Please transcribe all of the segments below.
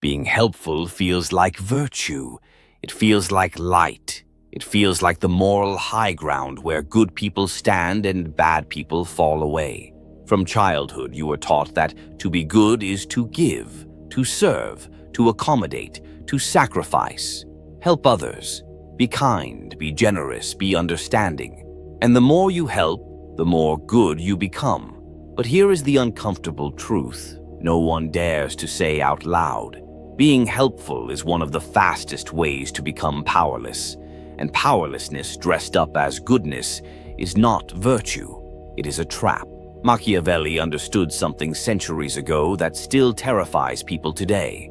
Being helpful feels like virtue. It feels like light. It feels like the moral high ground where good people stand and bad people fall away. From childhood, you were taught that to be good is to give, to serve, to accommodate, to sacrifice. Help others. Be kind, be generous, be understanding. And the more you help, the more good you become. But here is the uncomfortable truth no one dares to say out loud. Being helpful is one of the fastest ways to become powerless. And powerlessness dressed up as goodness is not virtue. It is a trap. Machiavelli understood something centuries ago that still terrifies people today.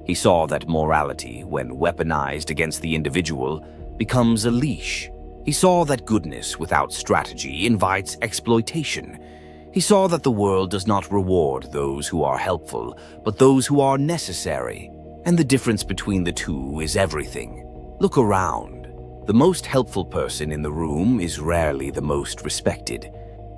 He saw that morality, when weaponized against the individual, becomes a leash. He saw that goodness without strategy invites exploitation. He saw that the world does not reward those who are helpful, but those who are necessary. And the difference between the two is everything. Look around. The most helpful person in the room is rarely the most respected.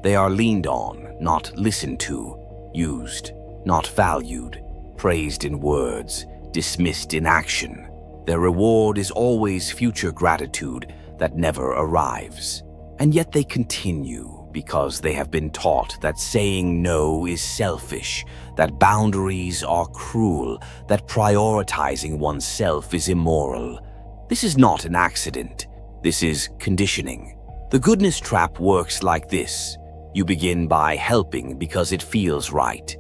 They are leaned on, not listened to, used, not valued, praised in words, dismissed in action. Their reward is always future gratitude that never arrives. And yet they continue because they have been taught that saying no is selfish, that boundaries are cruel, that prioritizing oneself is immoral. This is not an accident. This is conditioning. The goodness trap works like this. You begin by helping because it feels right.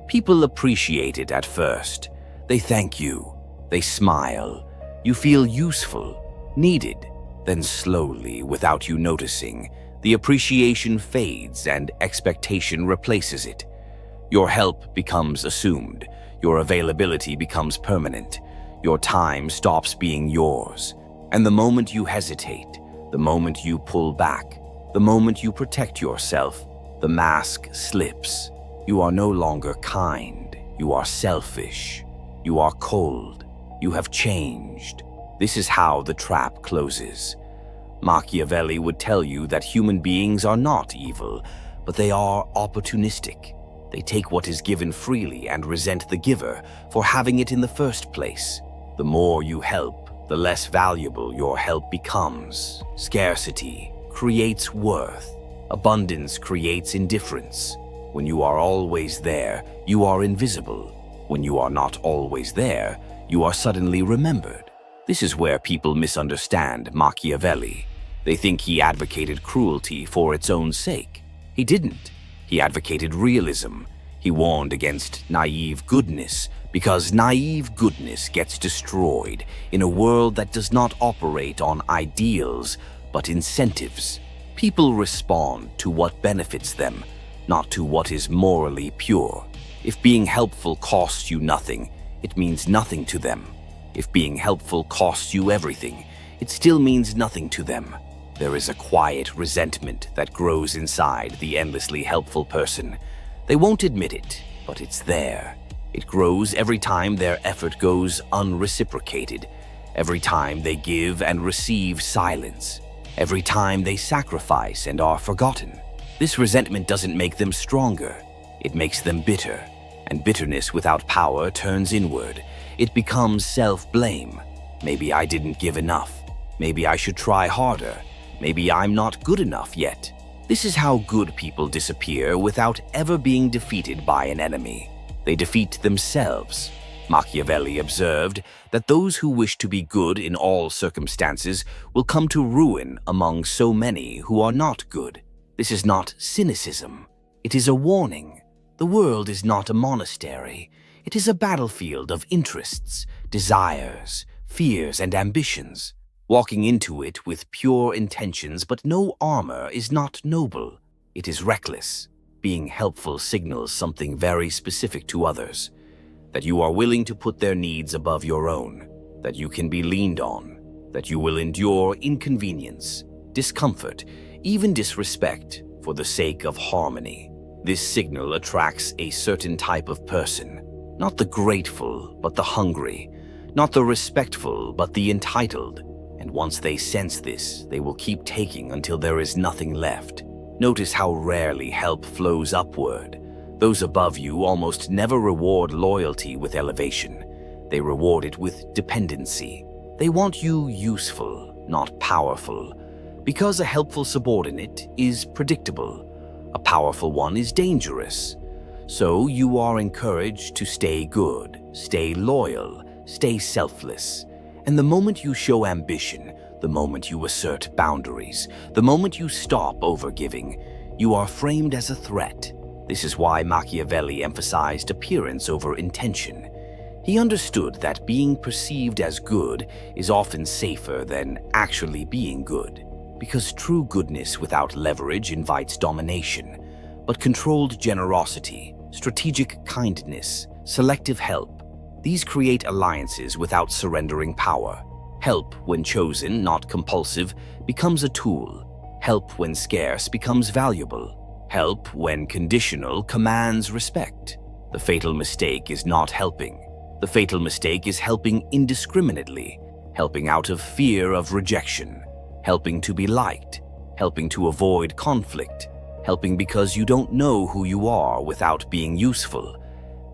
People appreciate it at first. They thank you. They smile. You feel useful, needed. Then slowly, without you noticing, the appreciation fades and expectation replaces it. Your help becomes assumed. Your availability becomes permanent. Your time stops being yours. And the moment you hesitate, the moment you pull back, the moment you protect yourself, the mask slips. You are no longer kind. You are selfish. You are cold. You have changed. This is how the trap closes. Machiavelli would tell you that human beings are not evil, but they are opportunistic. They take what is given freely and resent the giver for having it in the first place. The more you help, the less valuable your help becomes. Scarcity creates worth. Abundance creates indifference. When you are always there, you are invisible. When you are not always there, you are suddenly remembered. This is where people misunderstand Machiavelli. They think he advocated cruelty for its own sake. He didn't. He advocated realism. He warned against naive goodness, because naive goodness gets destroyed in a world that does not operate on ideals, but incentives. People respond to what benefits them, not to what is morally pure. If being helpful costs you nothing, it means nothing to them. If being helpful costs you everything, it still means nothing to them. There is a quiet resentment that grows inside the endlessly helpful person. They won't admit it, but it's there. It grows every time their effort goes unreciprocated, every time they give and receive silence, every time they sacrifice and are forgotten. This resentment doesn't make them stronger. It makes them bitter, and bitterness without power turns inward. It becomes self-blame. Maybe I didn't give enough. Maybe I should try harder. Maybe I'm not good enough yet. This is how good people disappear without ever being defeated by an enemy. They defeat themselves. Machiavelli observed that those who wish to be good in all circumstances will come to ruin among so many who are not good. This is not cynicism. It is a warning. The world is not a monastery. It is a battlefield of interests, desires, fears, and ambitions. Walking into it with pure intentions but no armor is not noble. It is reckless. Being helpful signals something very specific to others. That you are willing to put their needs above your own. That you can be leaned on. That you will endure inconvenience, discomfort, even disrespect for the sake of harmony. This signal attracts a certain type of person. Not the grateful, but the hungry. Not the respectful, but the entitled. And once they sense this, they will keep taking until there is nothing left. Notice how rarely help flows upward. Those above you almost never reward loyalty with elevation. They reward it with dependency. They want you useful, not powerful. Because a helpful subordinate is predictable, a powerful one is dangerous. So you are encouraged to stay good, stay loyal, stay selfless. And the moment you show ambition, the moment you assert boundaries, the moment you stop overgiving, you are framed as a threat. This is why Machiavelli emphasized appearance over intention. He understood that being perceived as good is often safer than actually being good, because true goodness without leverage invites domination, but controlled generosity, strategic kindness, selective help, these create alliances without surrendering power. Help, when chosen, not compulsive, becomes a tool. Help, when scarce, becomes valuable. Help, when conditional, commands respect. The fatal mistake is not helping. The fatal mistake is helping indiscriminately, helping out of fear of rejection, helping to be liked, helping to avoid conflict, helping because you don't know who you are without being useful.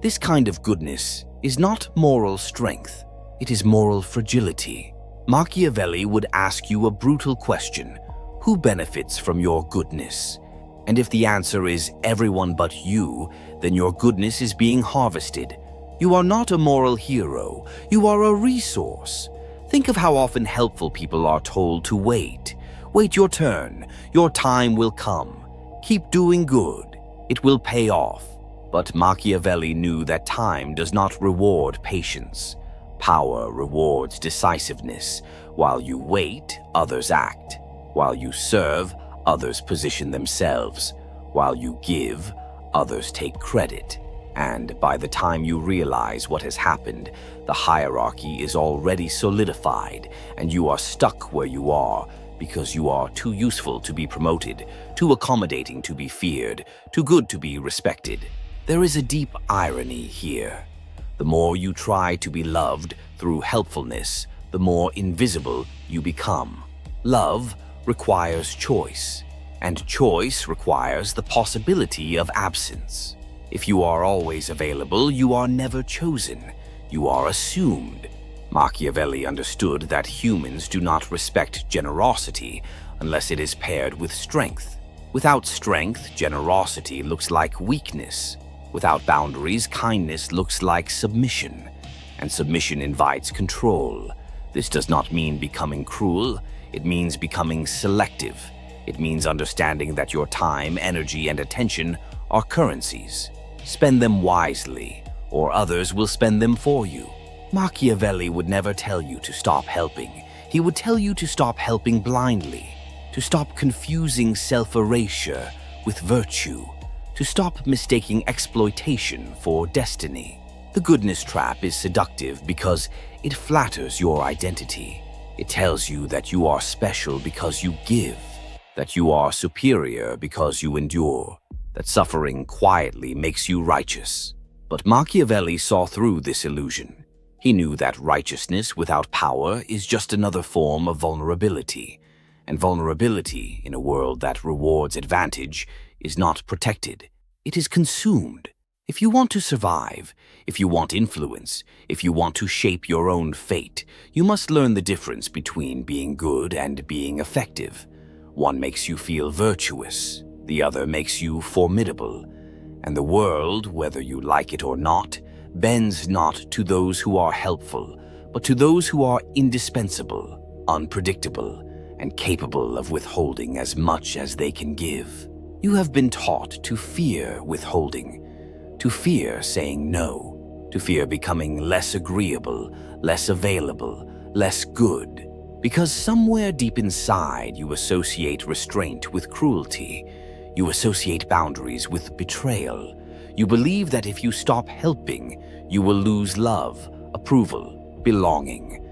This kind of goodness is not moral strength, it is moral fragility. Machiavelli would ask you a brutal question: who benefits from your goodness? And if the answer is everyone but you, then your goodness is being harvested. You are not a moral hero, you are a resource. Think of how often helpful people are told to wait. Wait your turn, your time will come. Keep doing good, it will pay off. But Machiavelli knew that time does not reward patience. Power rewards decisiveness. While you wait, others act. While you serve, others position themselves. While you give, others take credit. And by the time you realize what has happened, the hierarchy is already solidified, and you are stuck where you are because you are too useful to be promoted, too accommodating to be feared, too good to be respected. There is a deep irony here. The more you try to be loved through helpfulness, the more invisible you become. Love requires choice, and choice requires the possibility of absence. If you are always available, you are never chosen. You are assumed. Machiavelli understood that humans do not respect generosity unless it is paired with strength. Without strength, generosity looks like weakness. Without boundaries, kindness looks like submission. And submission invites control. This does not mean becoming cruel. It means becoming selective. It means understanding that your time, energy, and attention are currencies. Spend them wisely, or others will spend them for you. Machiavelli would never tell you to stop helping. He would tell you to stop helping blindly, to stop confusing self-erasure with virtue, to stop mistaking exploitation for destiny. The goodness trap is seductive because it flatters your identity. It tells you that you are special because you give, that you are superior because you endure, that suffering quietly makes you righteous. But Machiavelli saw through this illusion. He knew that righteousness without power is just another form of vulnerability, and vulnerability in a world that rewards advantage is not protected. It is consumed. If you want to survive, if you want influence, if you want to shape your own fate, you must learn the difference between being good and being effective. One makes you feel virtuous, the other makes you formidable. And the world, whether you like it or not, bends not to those who are helpful, but to those who are indispensable, unpredictable, and capable of withholding as much as they can give. You have been taught to fear withholding, to fear saying no, to fear becoming less agreeable, less available, less good, because somewhere deep inside you associate restraint with cruelty. You associate boundaries with betrayal. You believe that if you stop helping, you will lose love, approval, belonging.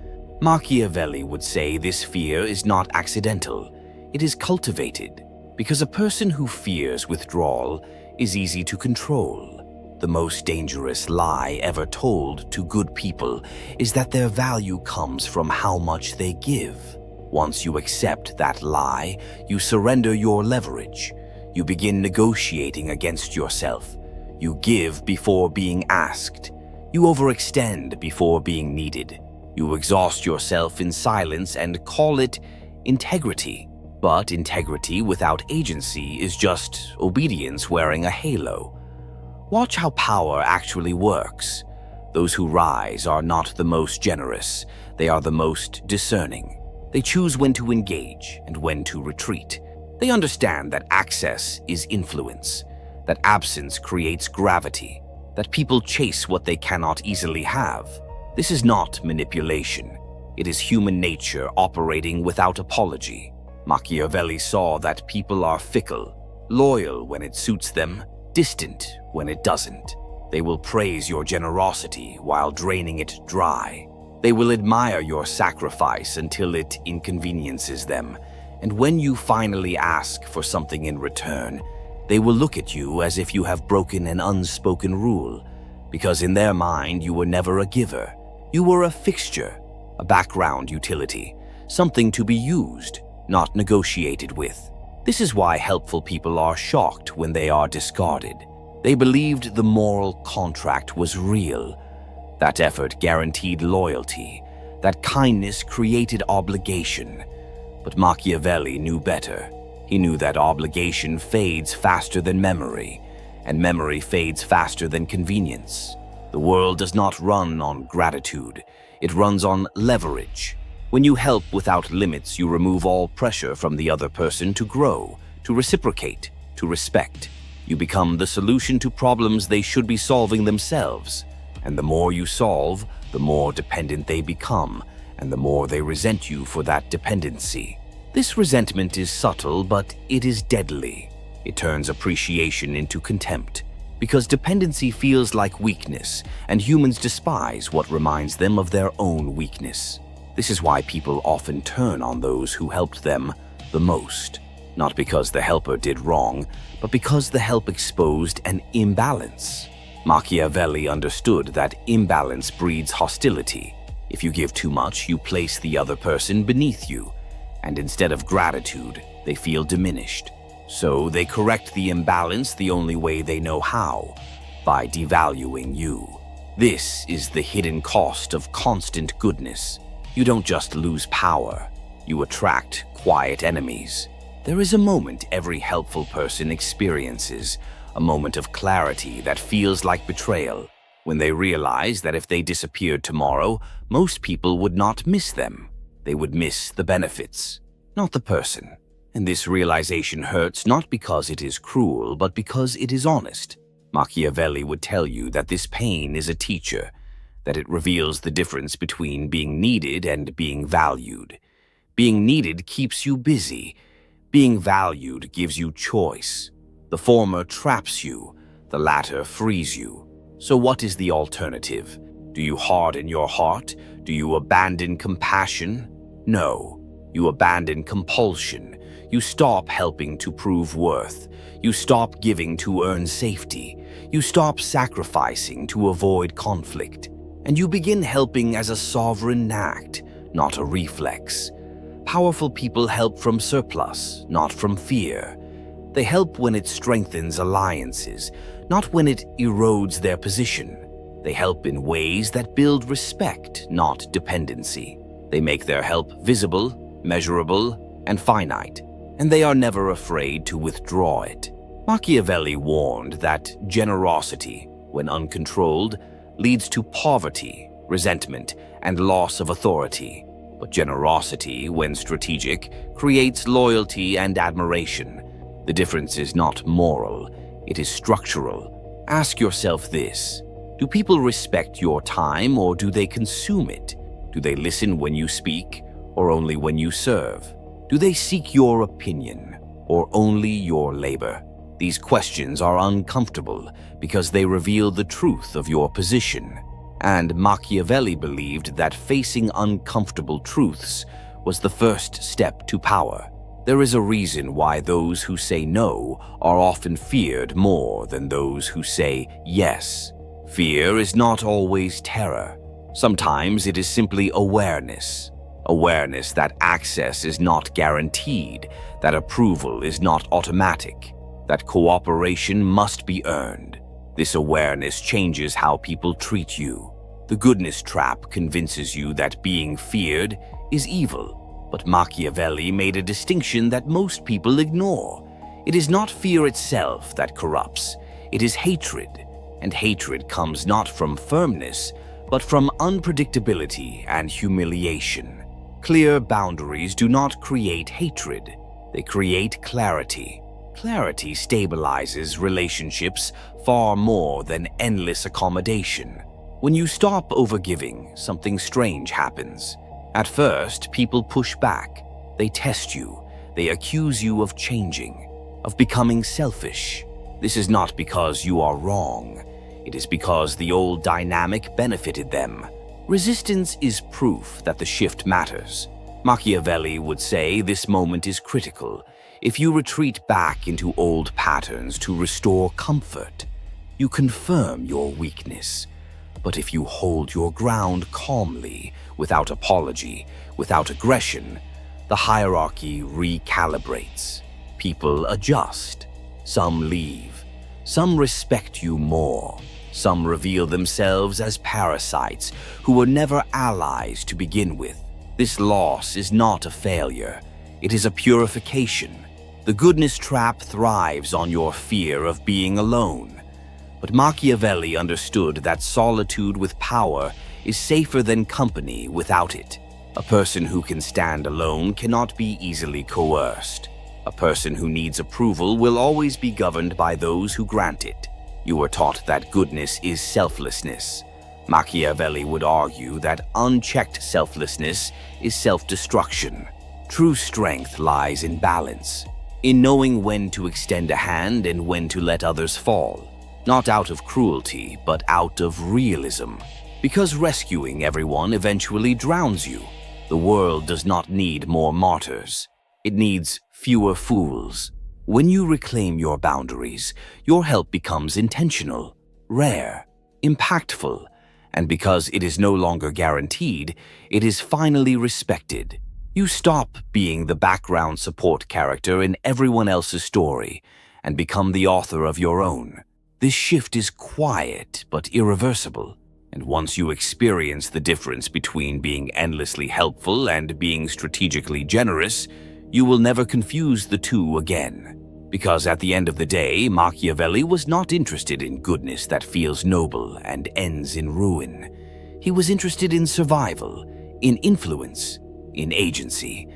Machiavelli would say this fear is not accidental. It is cultivated, because a person who fears withdrawal is easy to control. The most dangerous lie ever told to good people is that their value comes from how much they give. Once you accept that lie, you surrender your leverage. You begin negotiating against yourself. You give before being asked. You overextend before being needed. You exhaust yourself in silence and call it integrity. But integrity without agency is just obedience wearing a halo. Watch how power actually works. Those who rise are not the most generous. They are the most discerning. They choose when to engage and when to retreat. They understand that access is influence, that absence creates gravity, that people chase what they cannot easily have. This is not manipulation. It is human nature operating without apology. Machiavelli saw that people are fickle, loyal when it suits them, distant when it doesn't. They will praise your generosity while draining it dry. They will admire your sacrifice until it inconveniences them. And when you finally ask for something in return, they will look at you as if you have broken an unspoken rule, because in their mind you were never a giver. You were a fixture, a background utility, something to be used, not negotiated with. This is why helpful people are shocked when they are discarded. They believed the moral contract was real. That effort guaranteed loyalty. That kindness created obligation. But Machiavelli knew better. He knew that obligation fades faster than memory, and memory fades faster than convenience. The world does not run on gratitude. It runs on leverage. When you help without limits, you remove all pressure from the other person to grow, to reciprocate, to respect. You become the solution to problems they should be solving themselves. And the more you solve, the more dependent they become, and the more they resent you for that dependency. This resentment is subtle, but it is deadly. It turns appreciation into contempt, because dependency feels like weakness, and humans despise what reminds them of their own weakness. This is why people often turn on those who helped them the most, not because the helper did wrong, but because the help exposed an imbalance. Machiavelli understood that imbalance breeds hostility. If you give too much, you place the other person beneath you, and instead of gratitude, they feel diminished. So they correct the imbalance the only way they know how, by devaluing you. This is the hidden cost of constant goodness. You don't just lose power, you attract quiet enemies. There is a moment every helpful person experiences, a moment of clarity that feels like betrayal, when they realize that if they disappeared tomorrow, most people would not miss them. They would miss the benefits, not the person. And this realization hurts not because it is cruel, but because it is honest. Machiavelli would tell you that this pain is a teacher, that it reveals the difference between being needed and being valued. Being needed keeps you busy. Being valued gives you choice. The former traps you, the latter frees you. So what is the alternative? Do you harden your heart? Do you abandon compassion? No, you abandon compulsion. You stop helping to prove worth. You stop giving to earn safety. You stop sacrificing to avoid conflict. And you begin helping as a sovereign act, not a reflex. Powerful people help from surplus, not from fear. They help when it strengthens alliances, not when it erodes their position. They help in ways that build respect, not dependency. They make their help visible, measurable, and finite, and they are never afraid to withdraw it. Machiavelli warned that generosity, when uncontrolled, leads to poverty, resentment, and loss of authority. But generosity, when strategic, creates loyalty and admiration. The difference is not moral, it is structural. Ask yourself this: do people respect your time, or do they consume it? Do they listen when you speak, or only when you serve? Do they seek your opinion, or only your labor? These questions are uncomfortable because they reveal the truth of your position. And Machiavelli believed that facing uncomfortable truths was the first step to power. There is a reason why those who say no are often feared more than those who say yes. Fear is not always terror. Sometimes it is simply awareness. Awareness that access is not guaranteed, that approval is not automatic, that cooperation must be earned. This awareness changes how people treat you. The goodness trap convinces you that being feared is evil, but Machiavelli made a distinction that most people ignore. It is not fear itself that corrupts, it is hatred, and hatred comes not from firmness, but from unpredictability and humiliation. Clear boundaries do not create hatred, they create clarity. Clarity stabilizes relationships far more than endless accommodation. When you stop overgiving, something strange happens. At first, people push back. They test you. They accuse you of changing, of becoming selfish. This is not because you are wrong. It is because the old dynamic benefited them. Resistance is proof that the shift matters. Machiavelli would say this moment is critical. If you retreat back into old patterns to restore comfort, you confirm your weakness. But if you hold your ground calmly, without apology, without aggression, the hierarchy recalibrates. People adjust. Some leave. Some respect you more. Some reveal themselves as parasites who were never allies to begin with. This loss is not a failure. It is a purification. The goodness trap thrives on your fear of being alone. But Machiavelli understood that solitude with power is safer than company without it. A person who can stand alone cannot be easily coerced. A person who needs approval will always be governed by those who grant it. You were taught that goodness is selflessness. Machiavelli would argue that unchecked selflessness is self-destruction. True strength lies in balance, in knowing when to extend a hand and when to let others fall. Not out of cruelty, but out of realism. Because rescuing everyone eventually drowns you. The world does not need more martyrs. It needs fewer fools. When you reclaim your boundaries, your help becomes intentional, rare, impactful, and because it is no longer guaranteed, it is finally respected. You stop being the background support character in everyone else's story and become the author of your own. This shift is quiet but irreversible, and once you experience the difference between being endlessly helpful and being strategically generous, you will never confuse the two again. Because at the end of the day, Machiavelli was not interested in goodness that feels noble and ends in ruin. He was interested in survival, in influence, in agency.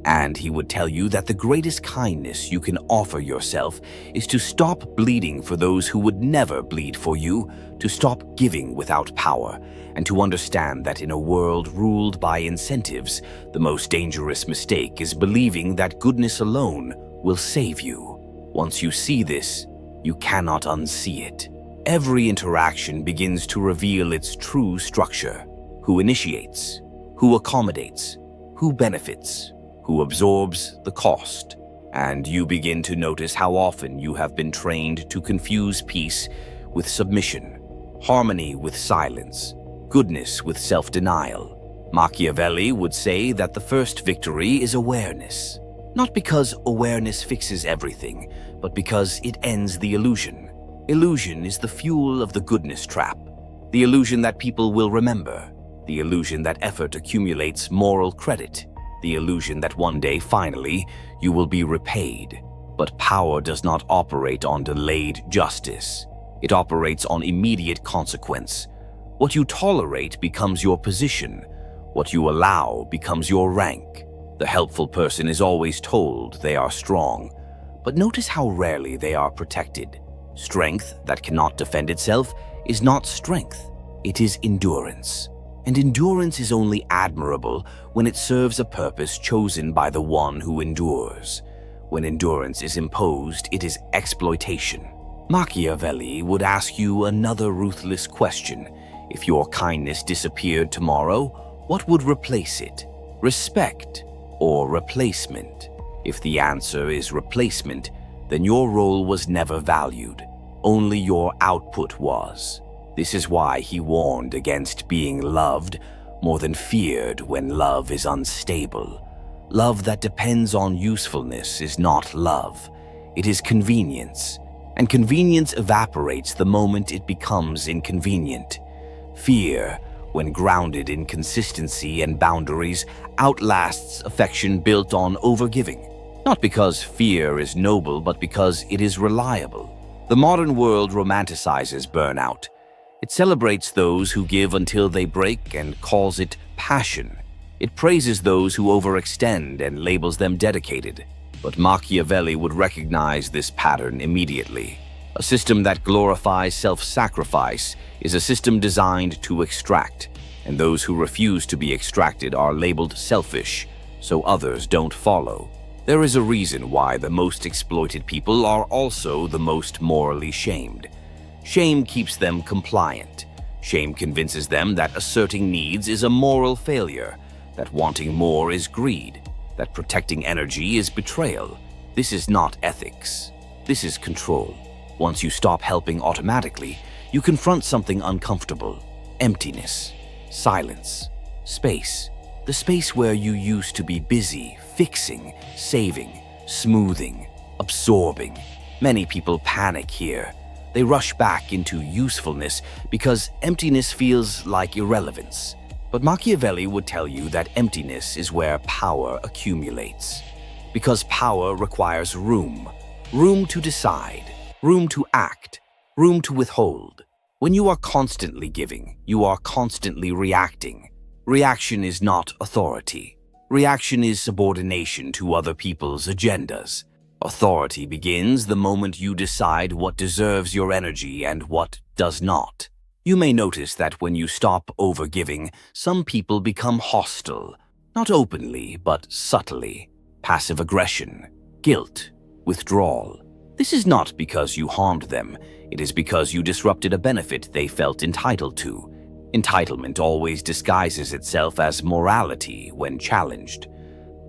And he would tell you that the greatest kindness you can offer yourself is to stop bleeding for those who would never bleed for you, to stop giving without power, and to understand that in a world ruled by incentives, the most dangerous mistake is believing that goodness alone will save you. Once you see this, you cannot unsee it. Every interaction begins to reveal its true structure. Who initiates? Who accommodates? Who benefits? Who absorbs the cost? And you begin to notice how often you have been trained to confuse peace with submission, harmony with silence, goodness with self-denial. Machiavelli would say that the first victory is awareness. Not because awareness fixes everything, but because it ends the illusion. Illusion is the fuel of the goodness trap. The illusion that people will remember. The illusion that effort accumulates moral credit. The illusion that one day, finally, you will be repaid. But power does not operate on delayed justice. It operates on immediate consequence. What you tolerate becomes your position. What you allow becomes your rank. The helpful person is always told they are strong, but notice how rarely they are protected. Strength that cannot defend itself is not strength, it is endurance. And endurance is only admirable when it serves a purpose chosen by the one who endures. When endurance is imposed, it is exploitation. Machiavelli would ask you another ruthless question. If your kindness disappeared tomorrow, what would replace it? Respect or replacement? If the answer is replacement, then your role was never valued. Only your output was. This is why he warned against being loved more than feared when love is unstable. Love that depends on usefulness is not love. It is convenience. and convenience evaporates the moment it becomes inconvenient. Fear, when grounded in consistency and boundaries, outlasts affection built on overgiving. Not because fear is noble, but because it is reliable. The modern world romanticizes burnout. It celebrates those who give until they break and calls it passion. It praises those who overextend and labels them dedicated. But Machiavelli would recognize this pattern immediately. A system that glorifies self-sacrifice is a system designed to extract, and those who refuse to be extracted are labeled selfish, so others don't follow. There is a reason why the most exploited people are also the most morally shamed. Shame keeps them compliant. Shame convinces them that asserting needs is a moral failure, that wanting more is greed, that protecting energy is betrayal. This is not ethics. This is control. Once you stop helping automatically, you confront something uncomfortable: emptiness, silence, space. The space where you used to be busy, fixing, saving, smoothing, absorbing. Many people panic here. They rush back into usefulness because emptiness feels like irrelevance. But Machiavelli would tell you that emptiness is where power accumulates. Because power requires room. Room to decide, room to act, room to withhold. When you are constantly giving, you are constantly reacting. Reaction is not authority. Reaction is subordination to other people's agendas. Authority begins the moment you decide what deserves your energy and what does not. You may notice that when you stop overgiving, some people become hostile, not openly, but subtly. Passive aggression, guilt, withdrawal. This is not because you harmed them, it is because you disrupted a benefit they felt entitled to. Entitlement always disguises itself as morality when challenged.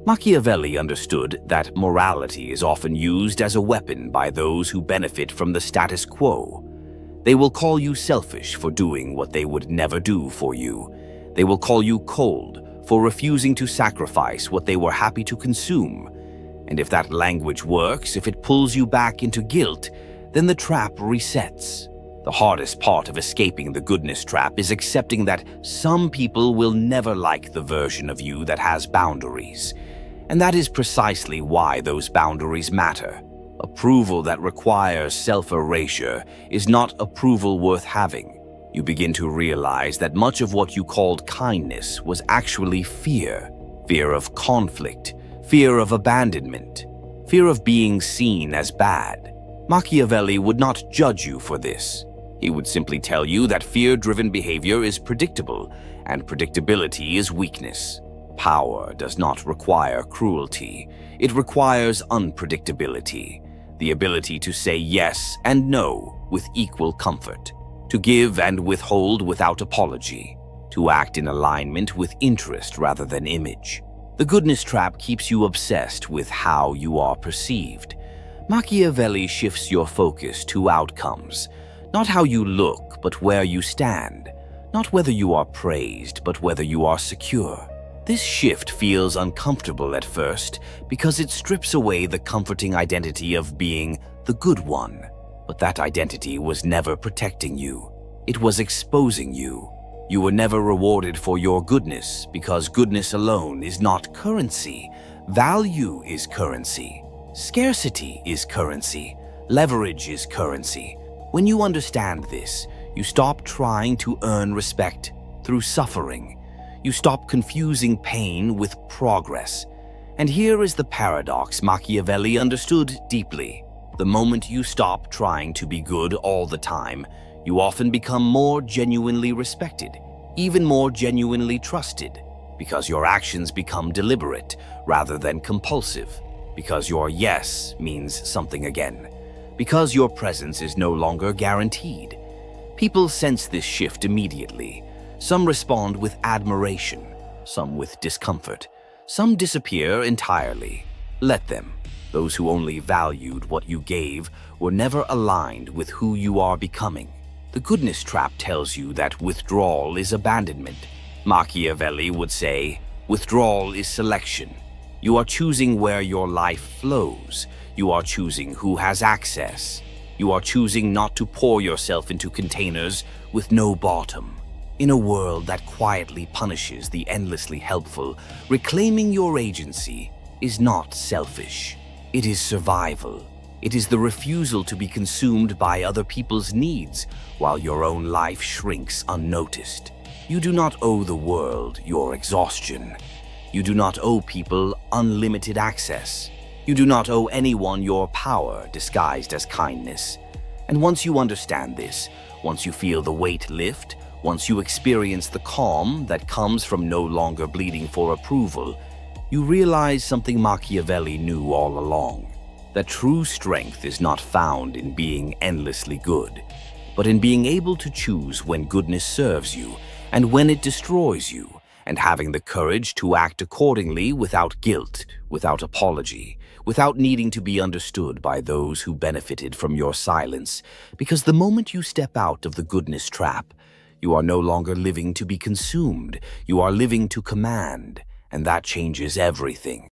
Machiavelli understood that morality is often used as a weapon by those who benefit from the status quo. They will call you selfish for doing what they would never do for you. They will call you cold for refusing to sacrifice what they were happy to consume. And if that language works, if it pulls you back into guilt, then the trap resets. The hardest part of escaping the goodness trap is accepting that some people will never like the version of you that has boundaries. And that is precisely why those boundaries matter. Approval that requires self-erasure is not approval worth having. You begin to realize that much of what you called kindness was actually fear. Fear of conflict, fear of abandonment, fear of being seen as bad. Machiavelli would not judge you for this. He would simply tell you that fear-driven behavior is predictable, and predictability is weakness. Power does not require cruelty. It requires unpredictability, the ability to say yes and no with equal comfort, to give and withhold without apology, to act in alignment with interest rather than image. The goodness trap keeps you obsessed with how you are perceived. Machiavelli shifts your focus to outcomes. Not how you look, but where you stand. Not whether you are praised, but whether you are secure. This shift feels uncomfortable at first because it strips away the comforting identity of being the good one. But that identity was never protecting you. It was exposing you. You were never rewarded for your goodness because goodness alone is not currency. Value is currency. Scarcity is currency. Leverage is currency. When you understand this, you stop trying to earn respect through suffering. You stop confusing pain with progress. And here is the paradox Machiavelli understood deeply. The moment you stop trying to be good all the time, you often become more genuinely respected, even more genuinely trusted, because your actions become deliberate rather than compulsive, because your yes means something again, because your presence is no longer guaranteed. People sense this shift immediately. Some respond with admiration, some with discomfort. Some disappear entirely. Let them. Those who only valued what you gave were never aligned with who you are becoming. The goodness trap tells you that withdrawal is abandonment. Machiavelli would say, withdrawal is selection. You are choosing where your life flows. You are choosing who has access. You are choosing not to pour yourself into containers with no bottom. In a world that quietly punishes the endlessly helpful, reclaiming your agency is not selfish. It is survival. It is the refusal to be consumed by other people's needs while your own life shrinks unnoticed. You do not owe the world your exhaustion. You do not owe people unlimited access. You do not owe anyone your power disguised as kindness. And once you understand this, once you feel the weight lift, once you experience the calm that comes from no longer bleeding for approval, you realize something Machiavelli knew all along, that true strength is not found in being endlessly good, but in being able to choose when goodness serves you and when it destroys you, and having the courage to act accordingly without guilt, without apology, without needing to be understood by those who benefited from your silence, because the moment you step out of the goodness trap, you are no longer living to be consumed, you are living to command, and that changes everything.